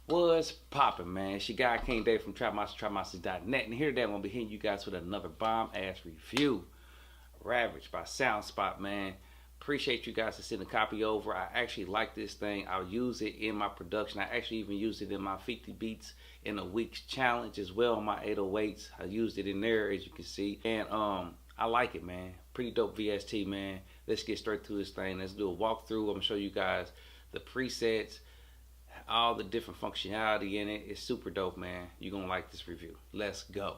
What's poppin', man? It's your guy King Dave from TrapMonster.net, and here today I'm gonna be hitting you guys with another bomb ass review. Ravage by Soundspot, man. Appreciate you guys to send a copy over. I actually like this thing. I'll use it in my production. I actually even used it in my 50 beats in a week's challenge as well on my 808s. I used it in there, as you can see, and I like it, man. Pretty dope VST, man. Let's get straight to this thing. Let's do a walkthrough. I'm gonna show you guys the presets, all the different functionality in it. It's super dope, man. You're gonna like this review. Let's go.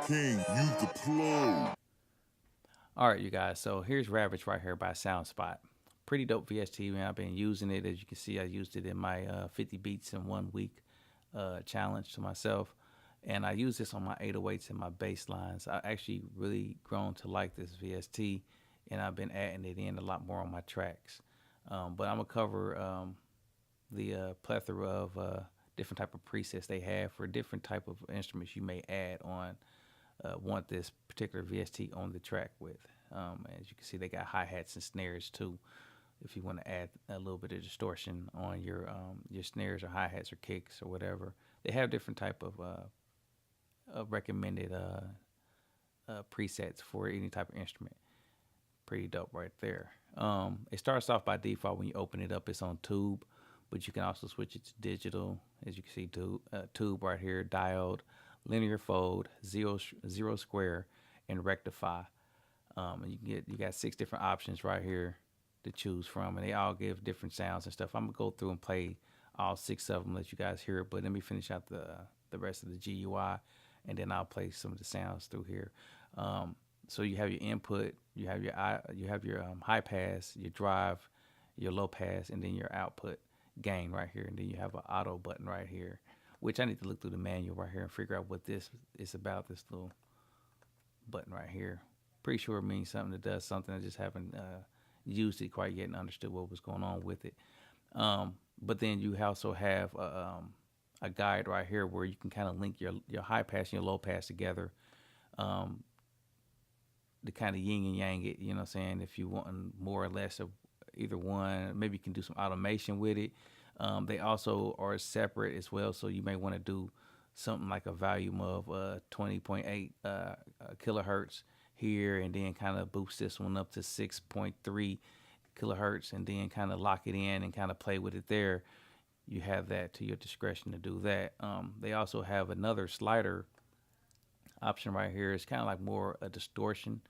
King, use the plug. All right, you guys. So here's Ravage right here by Soundspot. Pretty dope VST, man. I've been using it. As you can see, I used it in my 50 beats in 1 week challenge to myself. And I use this on my 808s and my bass lines. I actually really grown to like this VST, and I've been adding it in a lot more on my tracks. But I'm gonna cover the plethora of different type of presets they have for different type of instruments you may add on. Want this particular VST on the track with. As you can see, they got hi-hats and snares too. If you want to add a little bit of distortion on your snares or hi-hats or kicks or whatever, they have different type of recommended presets for any type of instrument. Pretty dope right there. It starts off by default when you open it up. It's on tube, but you can also switch it to digital. As you can see, tube right here, diode, linear fold, zero square, and rectify. And you got 6 different options right here to choose from, and they all give different sounds and stuff. I'm gonna go through and play all 6 of them, let you guys hear it. But let me finish out the rest of the GUI, and then I'll play some of the sounds through here. So you have your input, you have your high pass, your drive, your low pass, and then your output gain right here, and then you have an auto button right here, which I need to look through the manual right here and figure out what this is about. This little button right here, pretty sure it means something that does something. I just haven't used it quite yet and understood what was going on with it. But then you also have a guide right here where you can kind of link your high pass and your low pass together, to kind of yin and yang it, you know what I'm saying? If you want more or less of either one, maybe you can do some automation with it. They also are separate as well, so you may want to do something like a volume of 20.8 kilohertz here, and then kind of boost this one up to 6.3 kilohertz, and then kind of lock it in and kind of play with it there. You have that to your discretion to do that. They also have another slider option right here. It's kind of like more a distortion,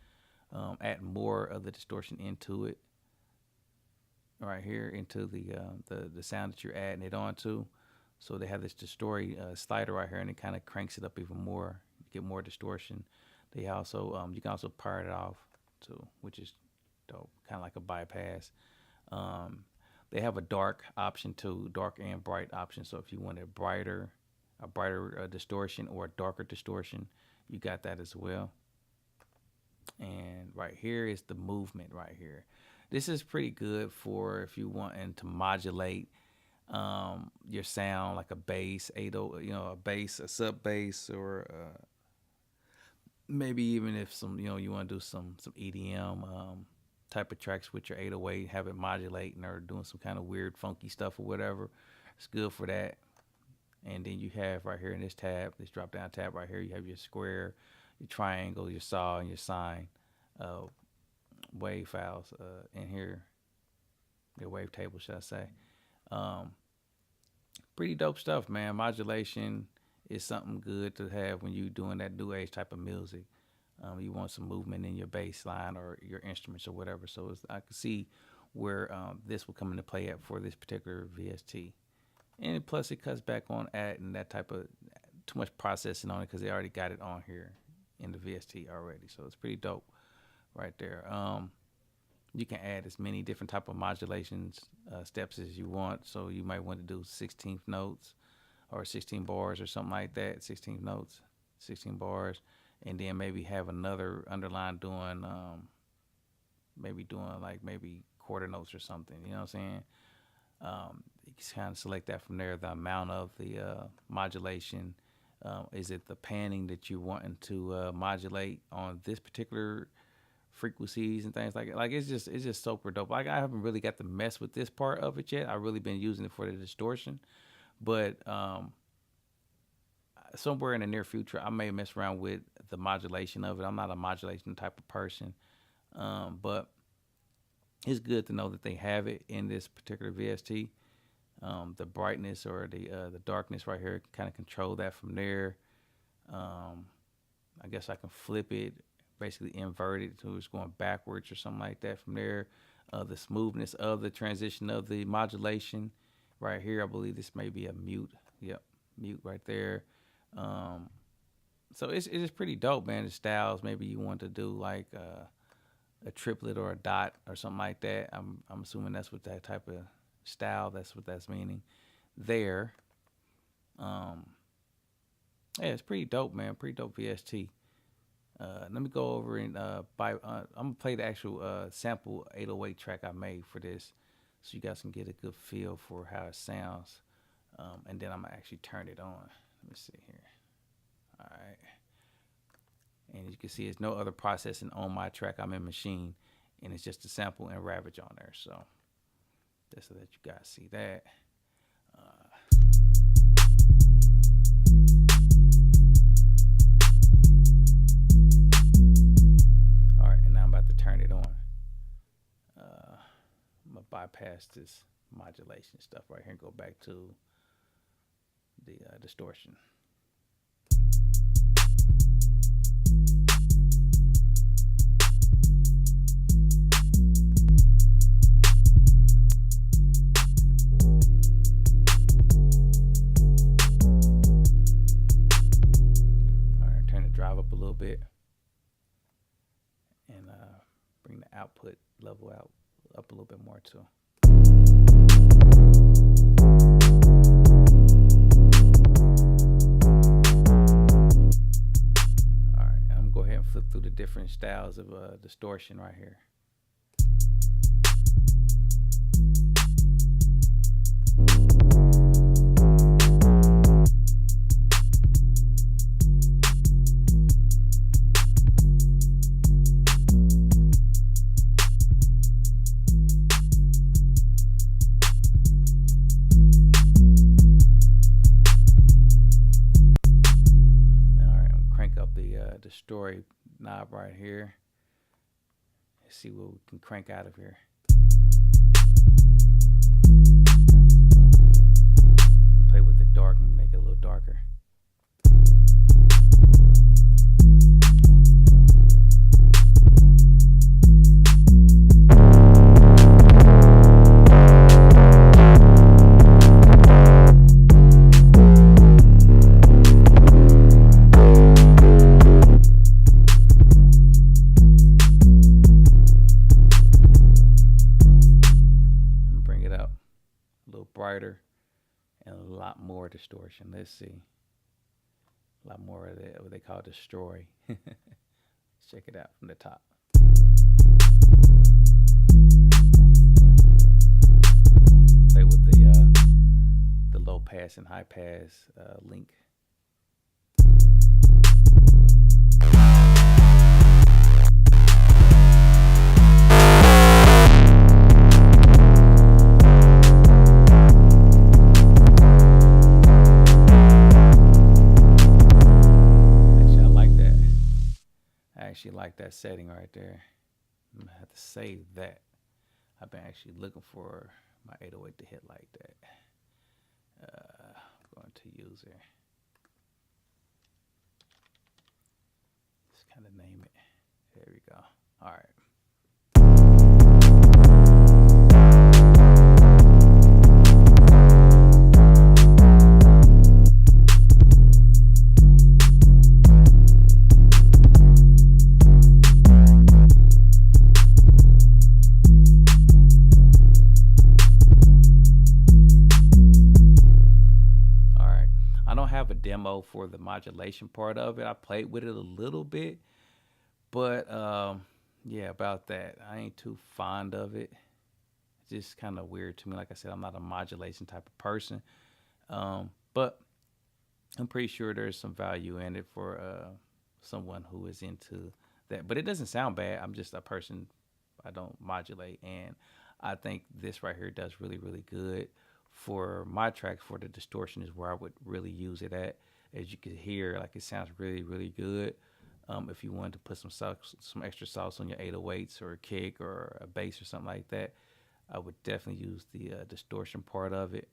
add more of the distortion into it right here, into the sound that you're adding it onto. So they have this slider right here, and it kind of cranks it up even more. You get more distortion. They also you can also power it off too, which is dope, kind of like a bypass. They have a dark option too, dark and bright option. So if you want a brighter distortion or a darker distortion, you got that as well. And right here is the movement right here. This is pretty good for if you wanting to modulate your sound, like a bass, a bass, a sub bass, or maybe even if you want to do some EDM type of tracks with your 808, have it modulating or doing some kind of weird funky stuff or whatever. It's good for that. And then you have right here in this tab, this drop down tab right here, you have your square, your triangle, your saw, and your sine wave files in here, your wave table, should I say. Pretty dope stuff, man. Modulation is something good to have when you're doing that new age type of music. You want some movement in your bass line or your instruments or whatever. So I can see where this will come into play at for this particular VST. And plus it cuts back on adding that type of too much processing on it, because they already got it on here in the VST already. So it's pretty dope right there. You can add as many different type of modulations steps as you want. So you might want to do 16th notes or 16 bars or something like that. 16th notes, 16 bars, and then maybe have another underline doing maybe quarter notes or something. You know what I'm saying? You can kind of select that from there, the amount of the modulation, Is it the panning that you're wanting to modulate on this particular frequencies and things like it? Like it's just super dope. Like I haven't really got to mess with this part of it yet. I've really been using it for the distortion, but somewhere in the near future, I may mess around with the modulation of it. I'm not a modulation type of person, but it's good to know that they have it in this particular VST. The brightness or the darkness right here, kind of control that from there. I guess I can flip it, basically invert it so it's going backwards or something like that from there. The smoothness of the transition of the modulation right here. I believe this may be a mute. Yep, mute right there. So it's just pretty dope, man. The styles, maybe you want to do like a triplet or a dot or something like that. I'm assuming that's what that type of style. That's what that's meaning there. Yeah, it's pretty dope, man. Pretty dope VST. Let me go over and I'm gonna play the actual sample 808 track I made for this, so you guys can get a good feel for how it sounds. And then I'm gonna actually turn it on. Let me see here. All right. And as you can see, there's no other processing on my track. I'm in Machine, and it's just a sample and Ravage on there. So just so that you guys see that. All right, and now I'm about to turn it on. I'm gonna bypass this modulation stuff right here and go back to the distortion. Up a little bit and bring the output level out up a little bit more too. All right, I'm gonna go ahead and flip through the different styles of distortion right here. The story knob right here. Let's see what we can crank out of here. And play with the dark and make it a little darker. Brighter and a lot more distortion. Let's see. A lot more of what they call destroy. Let's check it out from the top. Play with the low pass and high pass link. Actually like that setting right there. I'm gonna have to save that. I've been actually looking for my 808 to hit like that. I'm going to user. Just kind of name it. There we go. All right. Have a demo for the modulation part of it. I played with it a little bit, but yeah, about that. I ain't too fond of it. It's just kind of weird to me. Like I said, I'm not a modulation type of person, but I'm pretty sure there's some value in it for someone who is into that. But it doesn't sound bad. I'm just a person. I don't modulate, and I think this right here does really, really good for my tracks. For the distortion is where I would really use it at. As you can hear, like it sounds really, really good. If you wanted to put some extra sauce on your 808s or a kick or a bass or something like that, I would definitely use the distortion part of it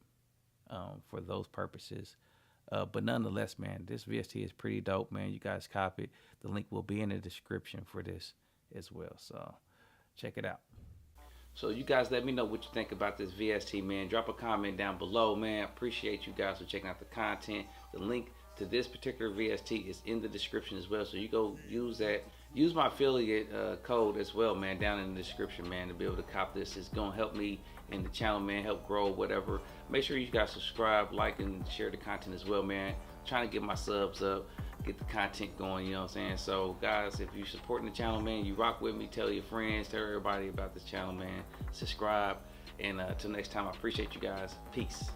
for those purposes. But nonetheless, man, this VST is pretty dope, man. You guys copy it. The link will be in the description for this as well. So check it out. So you guys let me know what you think about this VST, man. Drop a comment down below, man. Appreciate you guys for checking out the content. The link to this particular VST is in the description as well. So you go use that. Use my affiliate code as well, man, down in the description, man, to be able to cop this. It's going to help me in the channel, man, help grow, whatever. Make sure you guys subscribe, like, and share the content as well, man. Trying to get my subs up, get the content going, you know what I'm saying? So, guys, if you're supporting the channel, man, you rock with me. Tell your friends, tell everybody about this channel, man. Subscribe. And until next time, I appreciate you guys. Peace.